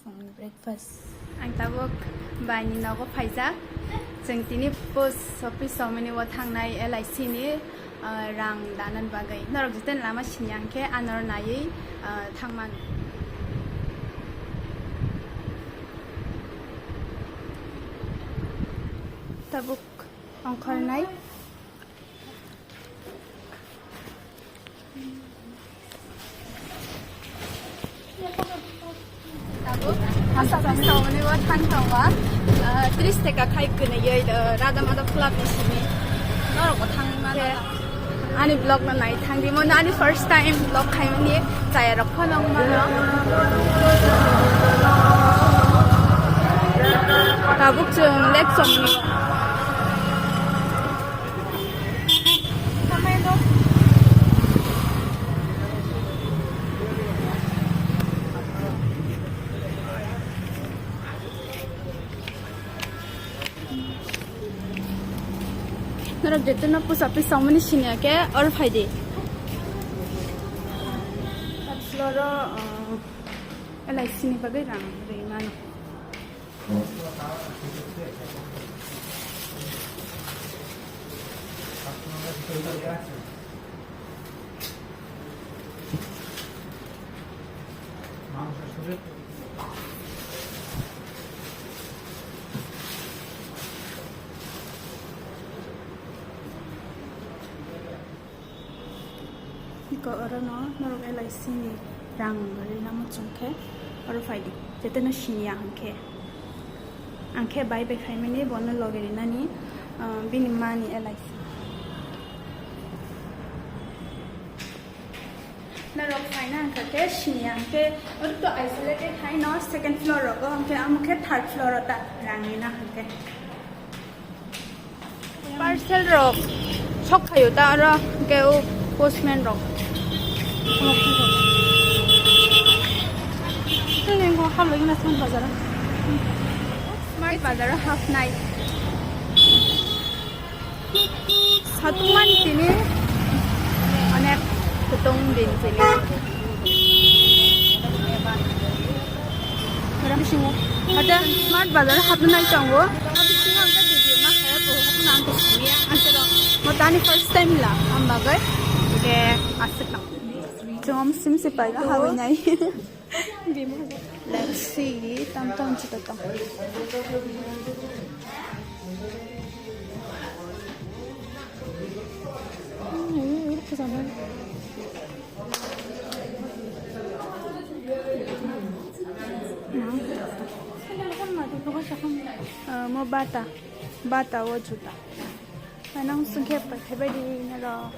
फुंनि ब्रेकफास्ट आं दाबो बायनि नावबो फायजा जों दिनै पोस्ट अफिसाव माने थांनाय LIC नि रां दाननो बागै नरक जितेन लामा सिनियांखे आनर नायै थांमान tabuk angkarnai tabuk asa pisau ni wa thang tawa 30 taka khai kene ye rada mada club isini norok thang mana ani vlog na nai thang di mon ani first time vlog khai ni chaya rak phonong mana tabuk chung lek som ni नरक देते ना पुस अपने सामने सिनिया के और फायदे अब फ्लोरा LIC ने बगैर रंग रेमान Iko orang no norok LIC ni rang beri nama cungke orang faidi. Jadi na sinia angke bayi bayi kami ni bono logeri nani bini mani LIC. Norok faina angke sinia angke orang tu isolated hai no second floor rogo angke third floor ota rangi na angke. Parcel rok sok kayu ta orang keu postman rok. Smart bazar half night. Satu man sini, anek ketong din sini. Orang singo. Ada smart bazar half night tanggo. Tapi singo angkat video mah kayak tuh aku nanti sini. Antara mau tani first time lah, ambagai. Oke, asik lah. Jom simsi paga hawi nai. Let's see, tam cita tam. 이렇게 잡아. 뭐 바타 오주다. 나는 순개 해버리 나라.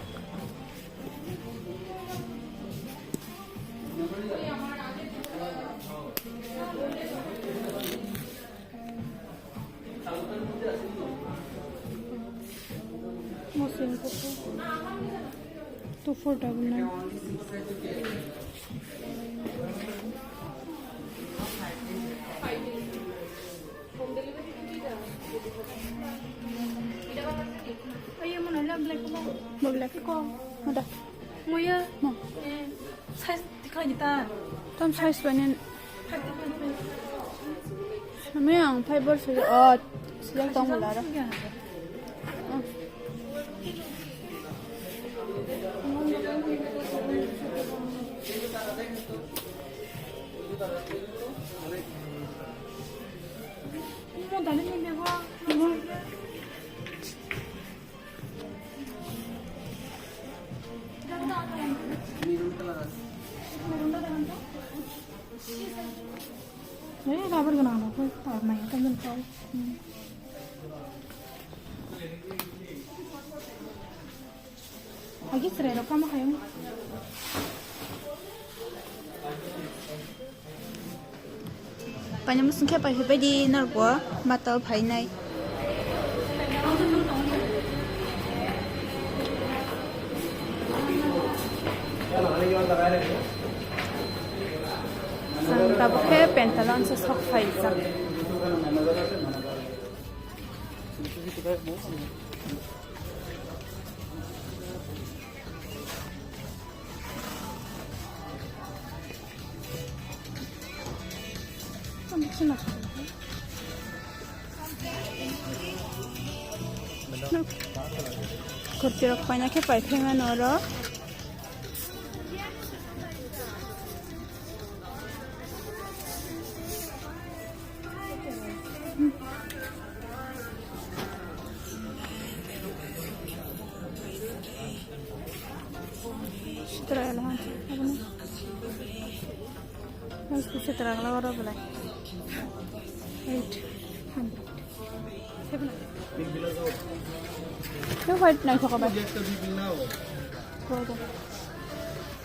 Musim kuku, tu foto guna. Ayah mana lah black ko? Black ko, ada. Moya, no. Size dikau ni ta. Tam size banin. Nama yang fiber sudah. Oh, sudah tahu mula dah. Mau dah ni lewa. Ini kabar kenapa? Aku tak main kan tahu. Lagi serero kamu kayu. Banyak musim kaya pakai di narko mata pakai nai. Sang pakai pantalon sesok paisa. Sino? Kurtirok pa niya kaya paipingan oro. Try lang. Ano na? Mas kasi try lang oro pala. 800. 700. Cái white này thuộc ba? Rồi rồi.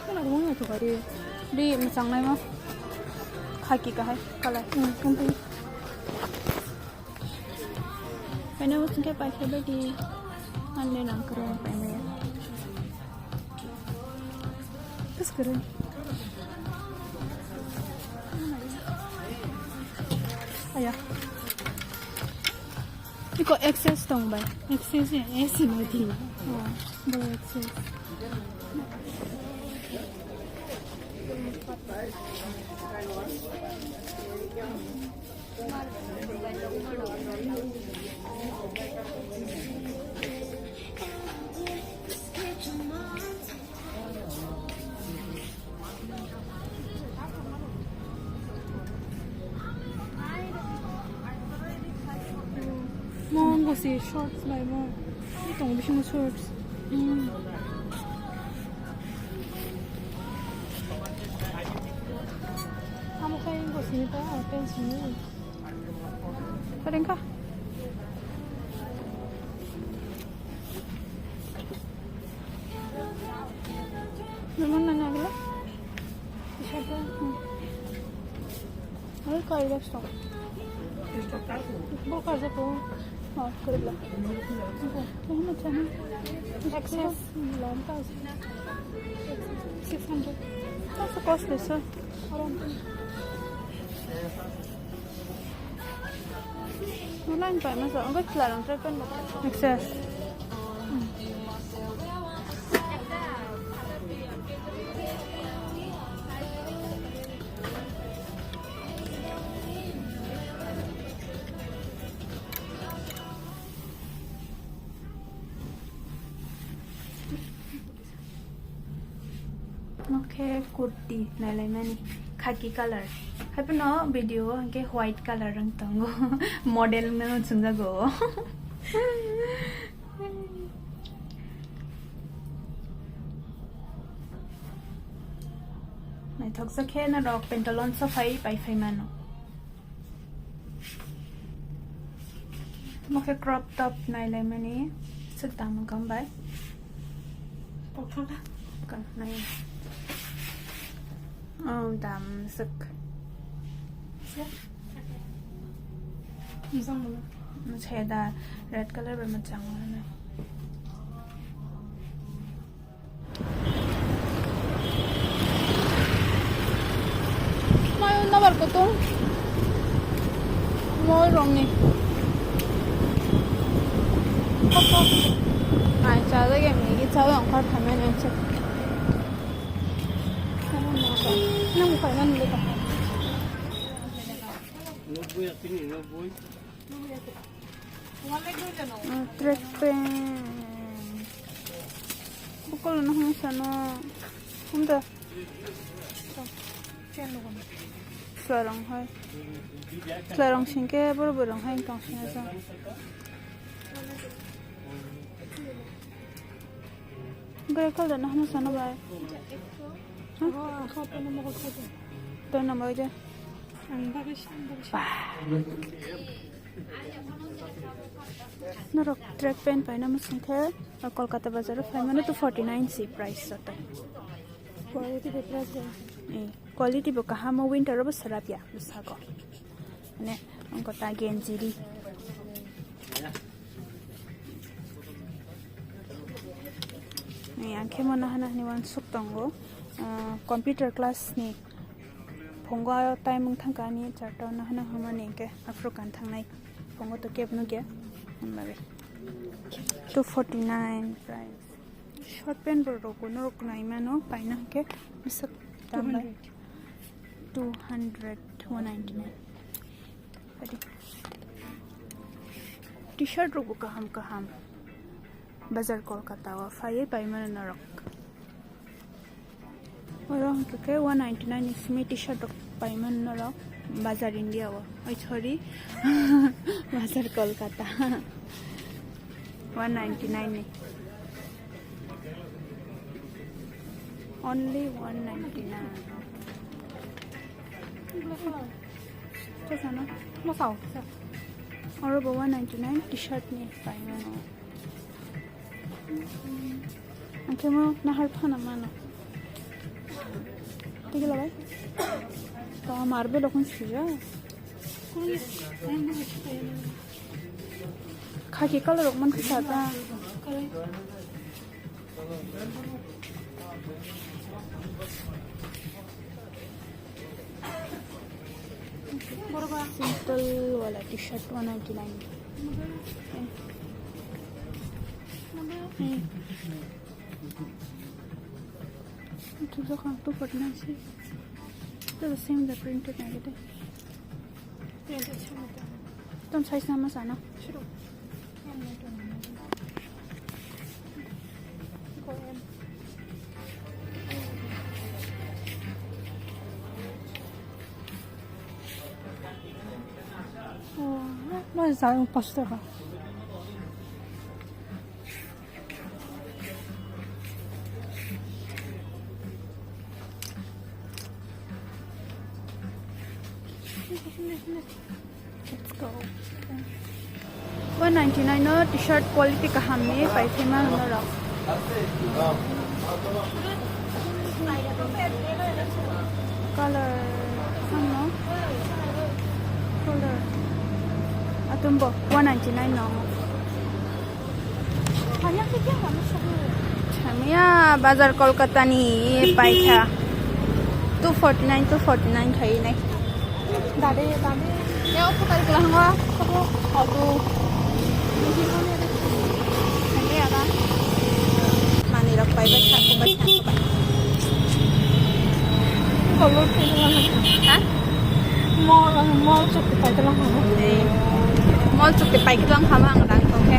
Cái này cũng là thuộc đi. Đi mà sang này mà. Khai kỳ cả hay. Cả lại. Không thấy. Phải nếu chúng cái bài khai bài đi. Anh nên làm cái này phải này. Cái cái này. Aya. 이거 액세스 동발. 액세스에 S 어디? 뭐 액세스? Mo si shorts lại mo. Cái tổng bị shorts. Kamu kayak kok sini tuh apa sini? Keren kah? Memang nanya gila? Siapa? Ayo kau lihat stop. Buka aja tuh. Oh, kerja. Ini macam access 600. That's the costly, sir. Around. Online pa mas ang gud lang try kan access. Okay, kurti nalai mani khaki color. Happy no video ke white color rang tango model me chungja go. Nai thoksa khe na rock pentalon sa phai pai phai mano. Mo ke crop top nalai mani sutang kam bai. Pokla kan nai. Dam sực. Nó che da red color với mặt trắng này. Mai nó bật cái tung. Môi rồng này. Ai chào tới cái mình cái cháu ông phát thầm em chứ. Nó không phải ngăn được cả. Trek pen. Bukan nak hang sana.Unda. Selarang hai. Selarang singke baru hai tang sini sa. Gaya kalau nak hang sana bay. Ito na mo dyan. Narok track pen pa na mas ngke Kolkata bazar fa mane to 49 C price sota. Quality be price quality bo kaha mo winter bo sarapya bisago. Ne angko ta genjiri. Ni angke mo na hana ni wan suk tango. Computer class ni Pongo time thangkani charta na hana hamani ke African thangnai Pongo to kep no ke ambabe 249 price short pen bor ko no roknai mano paina ke misak tam 200 199 tadi t-shirt rogo kaham bazar Kolkata wa faye paimana narok orang ke 199 ismi t-shirt paiman narok bazar India wa oi sorry bazar Kolkata 199 ne only 199 这啥呢？我扫一下。और वो 199 T-shirt नहीं पाएंगे ना। अंके मैं नहर फाना मानो। ठीक है भाई। तो हमारे भी लोगों से जा। खाकी कलर मन के साथ आ। सिंपल वाला टी-शर्ट 199 तुझा काम तो फटना चाहिए तो सेम द प्रिंटेड नहीं है प्रिंट अच्छा होता है तुम साइज नाम साना शुरू 나 사용 봤다가 Let's go. 199 no t-shirt quality ka hamne paithema no ra color no color atumbo 199 no hanya ke kya hame chamia bazar Kolkata ni paitha 249 thai nai dade ya ko kar kala hanga ko auto ini ada mani rak pai ba color ke ha mall chuk ke pai lang hanga mall chuk ke pai ke lang hama ang dang ko ke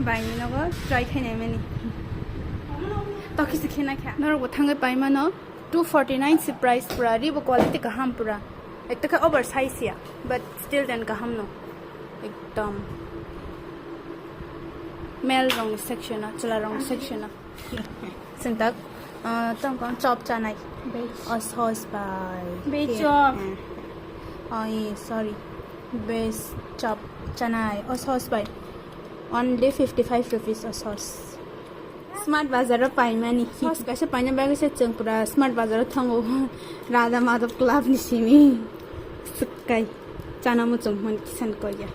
बाइनी नगो ट्राई खाइने मेनी तकिस खेना खा नरगो थांगे पाइमा न 249 से प्राइस पुरा रिबो क्वालिटी का हम पुरा एक तक ओवर साइज या बट स्टिल देन का हम नो एकदम मेल रंग सेक्शन चला रंग सेक्शन सिंतक तम कौन चॉप चानाई अस हॉस बाय बे चॉप आई सॉरी बेस चॉप चानाई अस हॉस बाय only 55 rupees a sauce smart bazar paima ni sauce kaise paina bag se changpura smart bazar thango radha madhav club ni simi sukai chana mu chungman kisan koya